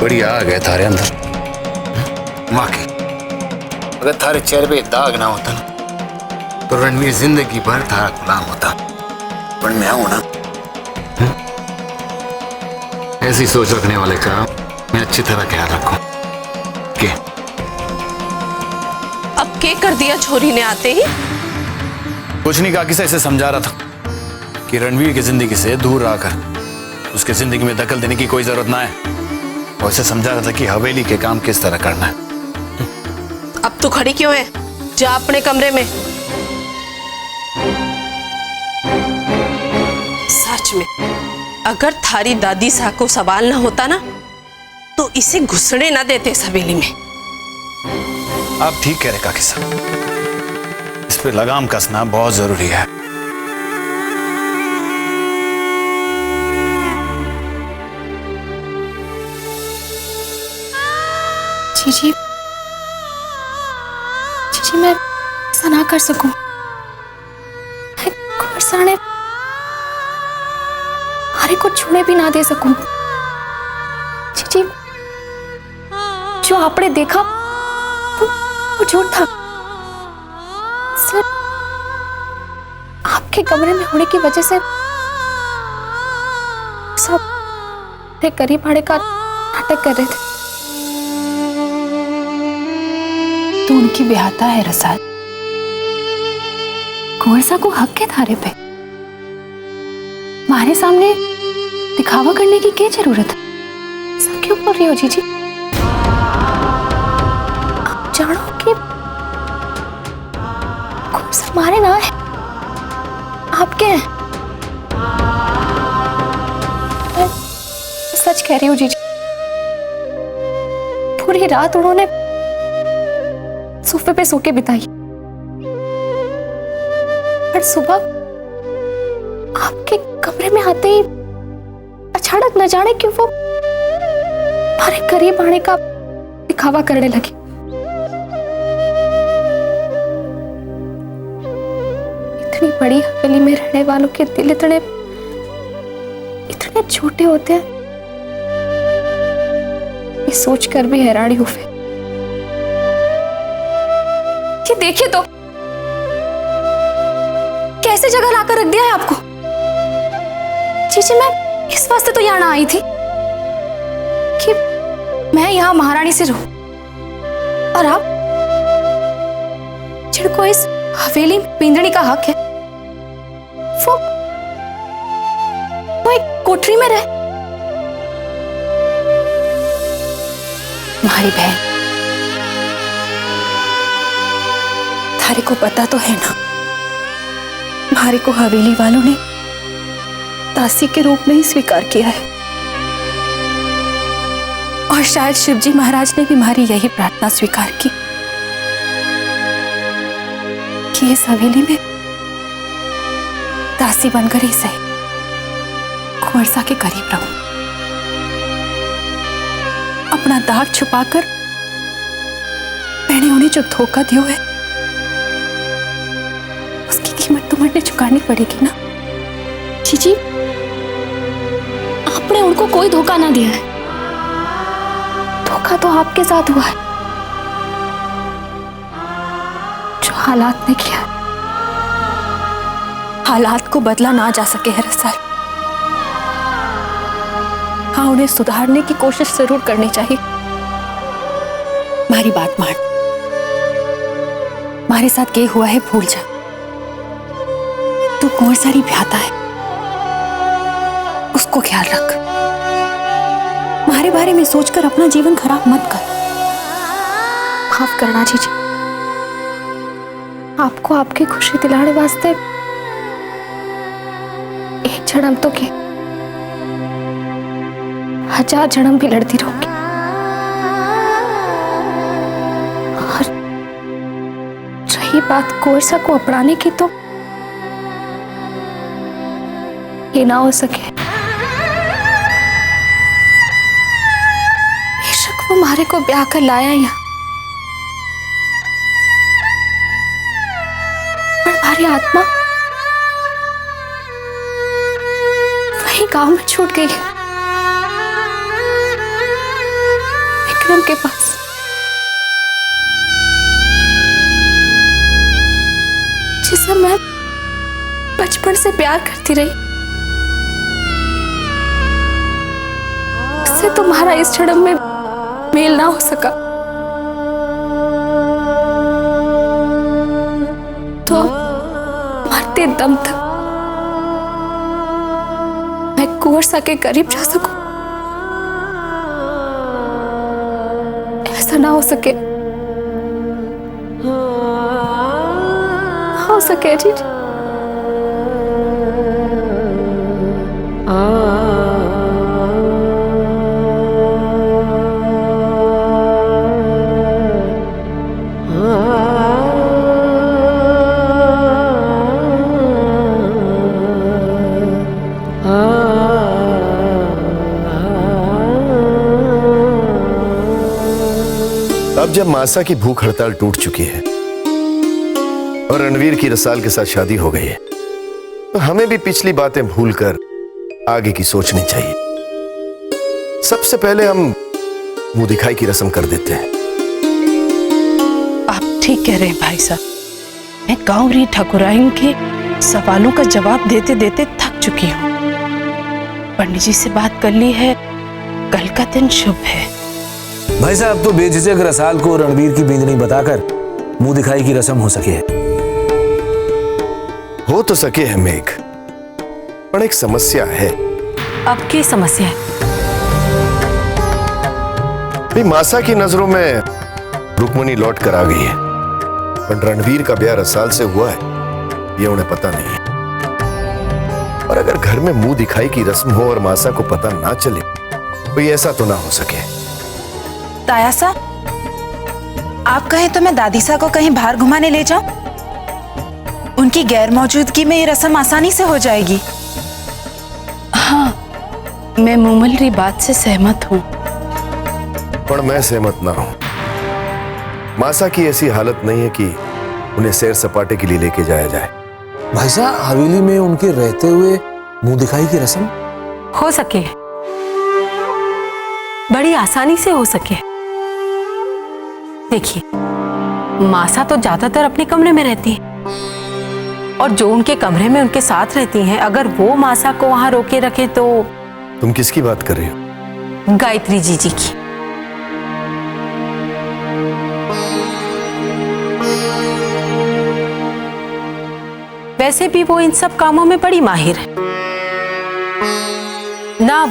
बड़ी आग है थारे अंदर। वाकई अगर थारे चेहरे पे दाग ना होता ना तो रणवीर जिंदगी भर थारा गुलाम होता। पर मैं हूं ना, ऐसी सोच रखने वाले का मैं अच्छी तरह ख्याल रखूं। के अब क्या कर दिया छोरी ने आते ही? कुछ नहीं, काकी से इसे समझा रहा था कि रणवीर की जिंदगी से दूर रहकर उसके जिंदगी में दखल देने की कोई जरूरत ना है, और उसे समझा रहा था कि हवेली के काम किस तरह करना है। अब तू खड़ी क्यों है? जा अपने कमरे में। सच में अगर थारी दादी सा को सवाल ना होता ना तो इसे घुसने ना देते इस हवेली में। आप ठीक कह रहे काकी साहब, इस पे लगाम कसना बहुत जरूरी है। जीजी, जीजी मैं ऐसा ना कर सकूं। कुंवर साहब ने हमारे को छूने भी ना दे सकूं। जीजी, जो आपने देखा वो झूठ था। सर, आपके कमरे में होने की वजह से सब करीब आने का नाटक कर रहे थे। तू उनकी ब्याहता है रसाल। कुंवर साहब को हक है थारे पे। हमारे सामने दिखावा करने की क्या जरूरत है? सब क्यों बोल रही हो जीजी? आप जानो कि कुंवर साहब हमारे ना है, आपके हैं। मैं सच कह रही हूँ जीजी, पूरी रात उन्होंने सोफे पे सो के बिताई, पर सुबह आपके कमरे में आते ही अचानक न जाने क्यों वो हमारे करीब आने का दिखावा करने लगी। इतनी बड़ी हवेली में रहने वालों के दिल इतने छोटे होते हैं, ये सोचकर भी हैरानी हुई। ये देखिए तो कैसे जगह लाकर रख दिया है आपको। जीजी, मैं इस वास्ते तो यहाँ आई थी कि मैं यहाँ महारानी से रहूं, और आप जिनको इस हवेली में पींदड़ी का हक है वो एक कोठरी में रहे। तुम्हारी बहन, थारे को पता तो है ना, हमारे को हवेली वालों ने दासी के रूप में ही स्वीकार किया है, और शायद शिवजी महाराज ने भी हमारी यही प्रार्थना स्वीकार की कि इस हवेली में दासी बनकर ही सही कुंवर साहब के करीब रहूं, अपना दाग छुपाकर मैंने उन्हें जो धोखा दिया है उसकी कीमत तो मुझे चुकानी पड़ेगी ना। जीजी, आपने उनको कोई धोखा ना दिया है, धोखा तो आपके साथ हुआ है। जो हालात ने किया, हालात को बदला ना जा सके है रसाल। हाँ, उन्हें सुधारने की कोशिश जरूर करनी चाहिए। हमारी बात मान, हमारे साथ ये हुआ है भूल जा। तू कुंवर सारी ब्याहता है, उसको ख्याल रख। हमारे बारे में सोचकर अपना जीवन खराब मत कर। माफ करना जीजी, आपको आपकी खुशी दिलाने वास्ते एक जन्म तो के 1000 जन्म भी लड़ती रहूंगी। और रही बात कुंवर साहब को अपनाने की, तो ये ना हो सके। बेशक वो मारे को ब्याह कर लाया यहाँ, पर हमारी आत्मा वही गांव में छूट गई है। विक्रम के पास। जिसे मैं बचपन से प्यार करती रही, उससे तुम्हारा इस जन्म में मेल ना हो सका, तो मरते दम तक मैं कुंवर सा के करीब जा सकूं, ऐसा ना हो सके, ना हो सके जी। अब जब मासा की भूख हड़ताल टूट चुकी है और रणवीर की रसाल के साथ शादी हो गई है, तो हमें भी पिछली बातें भूलकर आगे की सोचनी चाहिए। सबसे पहले हम मुंह दिखाई की रस्म कर देते हैं। आप ठीक कह रहे हैं भाई साहब। मैं गांवरी ठाकुराइन के सवालों का जवाब देते देते थक चुकी हूँ। पंडित जी से बात कर ली है, कल का दिन शुभ है। भाई साहब तो बेझिझक रसाल को रणवीर की बींदनी बताकर मुंह दिखाई की रस्म हो सके है। हो तो सके है मेघ, पर एक समस्या है। अब की समस्या है? भाई मासा की नजरों में रुक्मणी लौट कर आ गई है, पर रणवीर का ब्याह रसाल से हुआ है ये उन्हें पता नहीं है। और अगर घर में मुंह दिखाई की रस्म हो और मासा को पता ना चले, तो ऐसा तो ना हो सके। ताया सा, आप कहें तो मैं दादी सा को कहीं बाहर घुमाने ले जाऊं? उनकी गैर मौजूदगी में ये रस्म आसानी से हो जाएगी। हाँ, मैं मुमलरी बात से सहमत हूँ। पर मैं सहमत ना हूं। मासा की ऐसी हालत नहीं है कि उन्हें सैर सपाटे के लिए लेके जाया जाए। भाई साहब हवेली में उनके रहते हुए मुंह दिखाई की रस्म हो सके, बड़ी आसानी से हो सके। देखिए, मासा तो ज्यादातर अपने कमरे में रहती है, और जो उनके कमरे में उनके साथ रहती हैं, अगर वो मासा को वहां रोके रखे तो। तुम किसकी बात कर रही हो? गायत्री जीजी की। वैसे भी वो इन सब कामों में बड़ी माहिर है ना।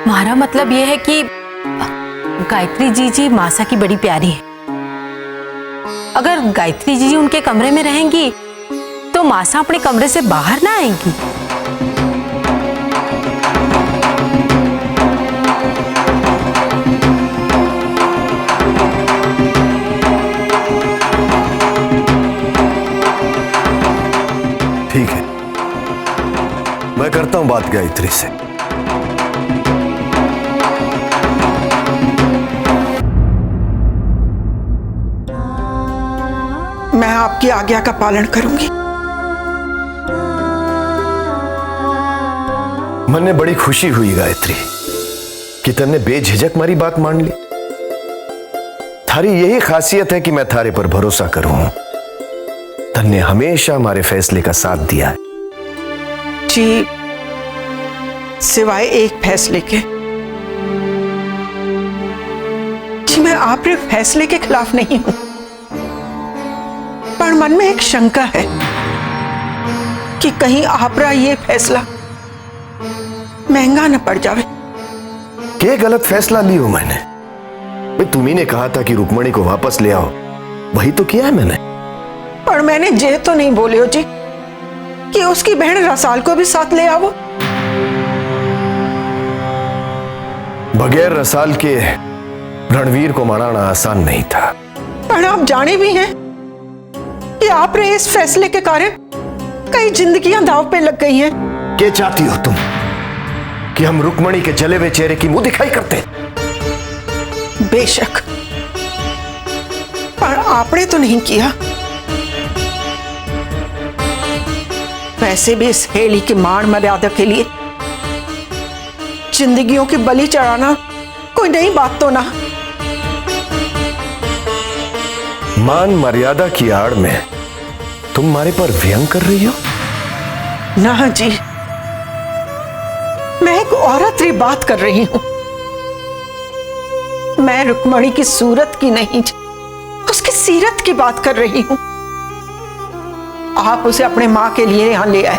हमारा मतलब यह है कि गायत्री जीजी मासा की बड़ी प्यारी है। अगर गायत्री जीजी उनके कमरे में रहेंगी तो मासा अपने कमरे से बाहर ना आएंगी। ठीक है, मैं करता हूं बात गायत्री से। मैं आपकी आज्ञा का पालन करूंगी। मन में बड़ी खुशी हुई गायत्री कि तन्ने बेझिझक मारी बात मान ली। थारी यही खासियत है कि मैं थारे पर भरोसा करूं। तन्ने हमेशा हमारे फैसले का साथ दिया है। जी, सिवाय एक फैसले के। जी, मैं आपके फैसले के खिलाफ नहीं हूं, पर मन में एक शंका है कि कहीं आपका ये फैसला महंगा न पड़ जावे। क्या गलत फैसला ली हो मैंने? भाई तुम्ही ने कहा था कि रुक्मणी को वापस ले आओ, वही तो किया है मैंने। पर मैंने ये तो नहीं बोले हो जी कि उसकी बहन रसाल को भी साथ ले आओ। बगैर रसाल के रणवीर को मनाना आसान नहीं था। पर आप जाने भी हैं कि आपने इस फैसले के कारण कई जिंदगियां दांव पे लग गई हैं। क्या चाहती हो तुम कि हम रुक्मणी के जले हुए चेहरे की मुंह दिखाई करते? बेशक, पर आपने तो नहीं किया। वैसे भी इस हेली की मान मर्यादा के लिए जिंदगियों की बलि चढ़ाना कोई नई बात तो ना। मान मर्यादा की आड़ में तुम हमारे पर व्यंग कर रही हो? ना जी, मैं एक औरत री बात कर रही हूं। मैं रुक्मणी की सूरत की नहीं, उसकी सीरत की बात कर रही हूं। आप उसे अपने मां के लिए यहां ले आए,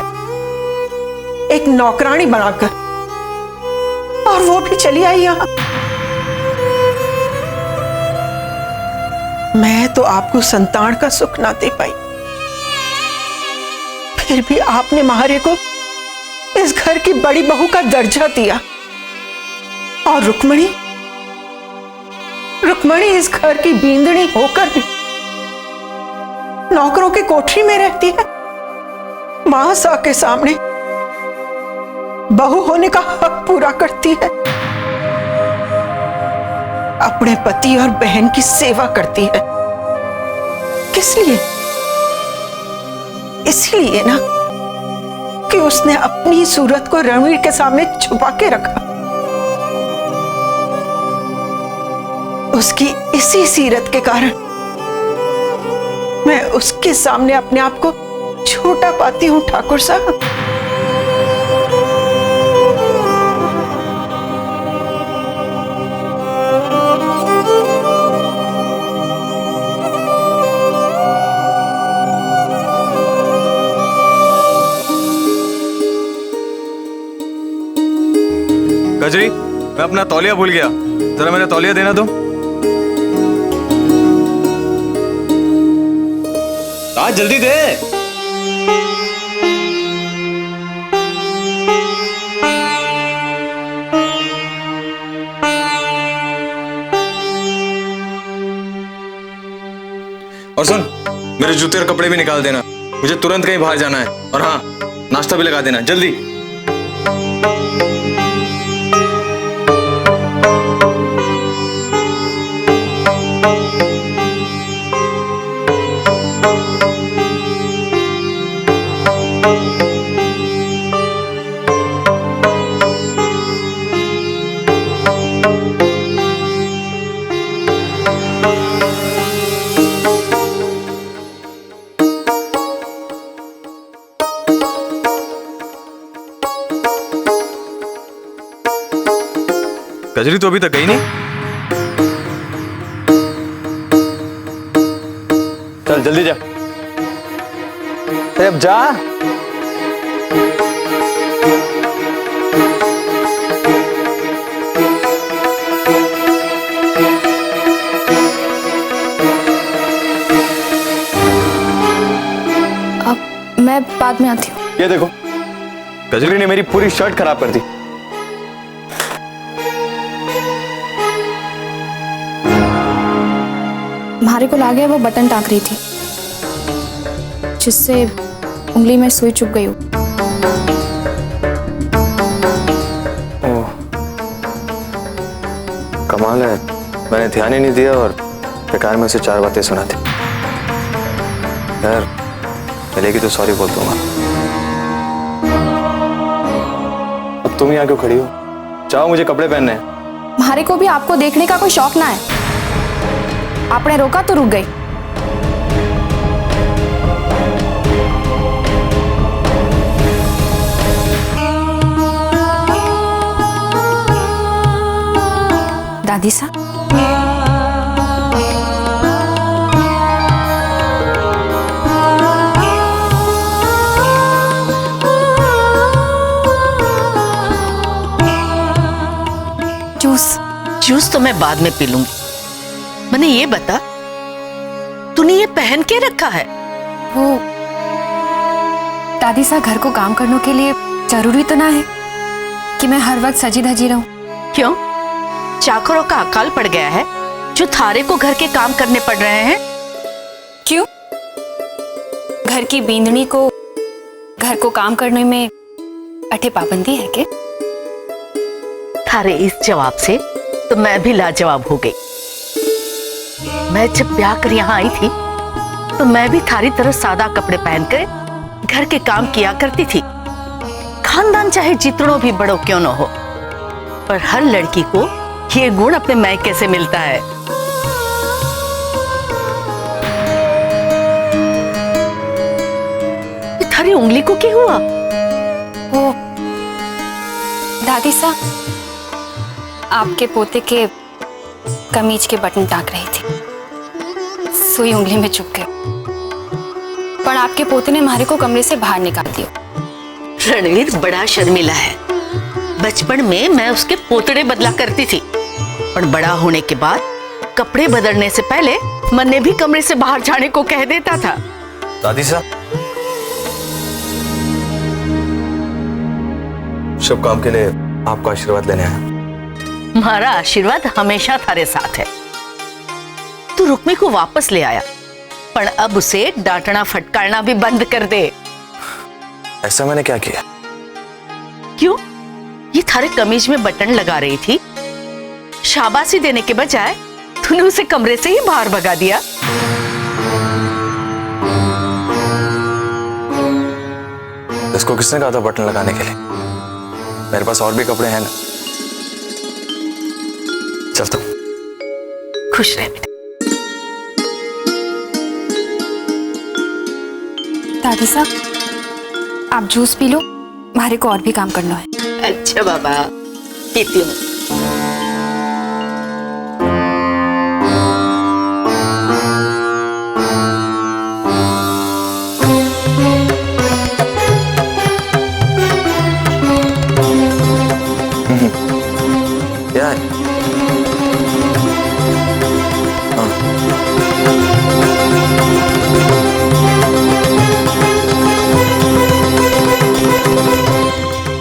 एक नौकरानी बनाकर, और वो भी चली आई यहां। मैं तो आपको संतान का सुख ना दे पाई, फिर भी आपने महारे को इस घर की बड़ी बहू का दर्जा दिया। और रुक्मणी इस घर की बींदड़ी होकर भी नौकरों की कोठरी में रहती है, महासा के सामने बहू होने का हक पूरा करती है, अपने पति और बहन की सेवा करती है। किस लिए? इसलिए ना कि उसने अपनी सूरत को रणवीर के सामने छुपा के रखा। उसकी इसी सीरत के कारण मैं उसके सामने अपने आप को छोटा पाती हूं ठाकुर साहब। कजरी, मैं अपना तौलिया भूल गया, जरा मेरा तौलिया देना दो। आज जल्दी दे। और सुन, मेरे जूते और कपड़े भी निकाल देना, मुझे तुरंत कहीं बाहर जाना है। और हाँ, नाश्ता भी लगा देना जल्दी। कजरी तो अभी तक गई नहीं। चल जल्दी जा। अब जा। अब मैं बाद में आती हूँ। ये देखो, कजरी ने मेरी पूरी शर्ट खराब कर दी। मारे को लागे वो बटन टाक रही थी, जिससे उंगली में सुई चुभ गई हो। कमाल है, मैंने ध्यान ही नहीं दिया और बेकार में उसे 4 बातें सुना दी। यार, मिलेगी तो सॉरी बोल दूंगा। अब तुम यहाँ क्यों खड़ी हो? जाओ, मुझे कपड़े पहनने हैं। मारे को भी आपको देखने का कोई शौक ना है। आपने रोका तो रुक गई। दादी सा, जूस तो मैं बाद में पी लूंगी। मैंने ये बता, तूने ये पहन के रखा है? वो दादी सा, घर को काम करने के लिए जरूरी तो ना है कि मैं हर वक्त सजी धजी रहूं। क्यों? चाकरों का अकाल पड़ गया है जो थारे को घर के काम करने पड़ रहे हैं? क्यों? घर की बींदनी को घर को काम करने में अठे पाबंदी है के? थारे इस जवाब से तो मैं भी लाजवाब हो गई। मैं जब ब्याह कर यहाँ आई थी तो मैं भी थारी तरह सादा कपड़े पहनकर घर के काम किया करती थी। खानदान चाहे जितनों भी बड़ो क्यों न हो, पर हर लड़की को ये गुण अपने मायके से मिलता है। तुम्हारी उंगली को क्या हुआ? वो दादी सा आपके पोते के कमीज के बटन टाक रही थी, सुई उंगली में चुभ गई, पर आपके पोते ने मारे को कमरे से बाहर निकाल दिया। रणवीर बड़ा शर्मिला है। बचपन में मैं उसके पोतड़े बदला करती थी, पर बड़ा होने के बाद कपड़े बदलने से पहले मन्ने भी कमरे से बाहर जाने को कह देता था। दादी साहब, शुभ काम के लिए आपका आशीर्वाद लेने आया। हमारा आशीर्वाद हमेशा थारे साथ है। तू रुक्मी को वापस ले आया, पर अब उसे डांटना फटकारना भी बंद कर दे। ऐसा मैंने क्या किया? क्यों? ये थारे कमीज में बटन लगा रही थी, शाबाशी देने के बजाय तूने उसे कमरे से ही बाहर भगा दिया। इसको किसने कहा था बटन लगाने के लिए? मेरे पास और भी कपड़े हैं ना। चलता हूं। खुश रह बेटा। दादी साहब आप जूस पी लो, मारे को और भी काम करना है। अच्छा बाबा, पीती हूँ। यार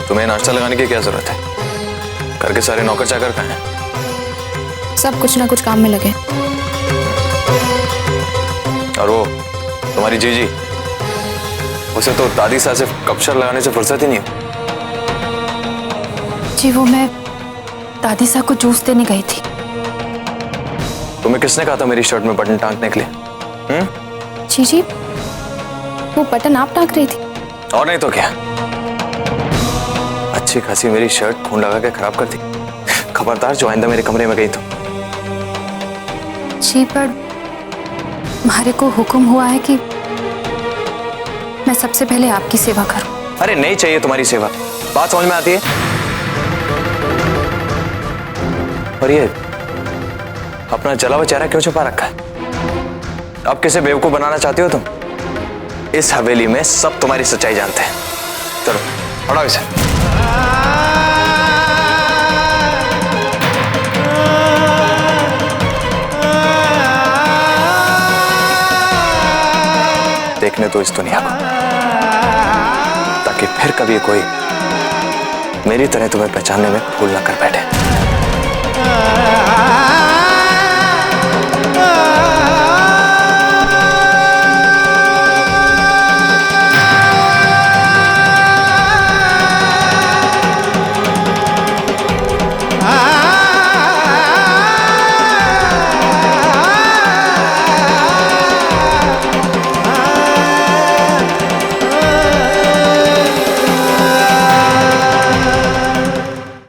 तुम्हें नाश्ता लगाने की क्या जरूरत है? घर के सारे नौकर चाकर कहाँ हैं? सब कुछ ना कुछ काम में लगे। और वो तुम्हारी जीजी, उसे तो दादी साहब से कपशर लगाने से फुर्सत ही नहीं है। जी वो मैं दादी साहब को जूस देने गई थी। तुम्हें किसने कहा था मेरी शर्ट में बटन टांगने के लिए? जी जी वो बटन आप टांग रही थी। और नहीं तो क्या, अच्छी खासी मेरी शर्ट खून लगा के खराब कर दी। खबरदार जो आइंदा मेरे कमरे में गई तो। जी पर हमारे को हुक्म हुआ है कि मैं सबसे पहले आपकी सेवा करूं। अरे नहीं चाहिए तुम्हारी सेवा, बात समझ में आती है? और ये अपना जला हुआ चेहरा क्यों छुपा रखा है? अब किसे बेवकूफ बनाना चाहती हो तुम? इस हवेली में सब तुम्हारी सच्चाई जानते हैं। चलो हटाओ इसे। देखने दो इस दुनिया को, ताकि फिर कभी कोई मेरी तरह तुम्हें पहचानने में भूल ना कर बैठे।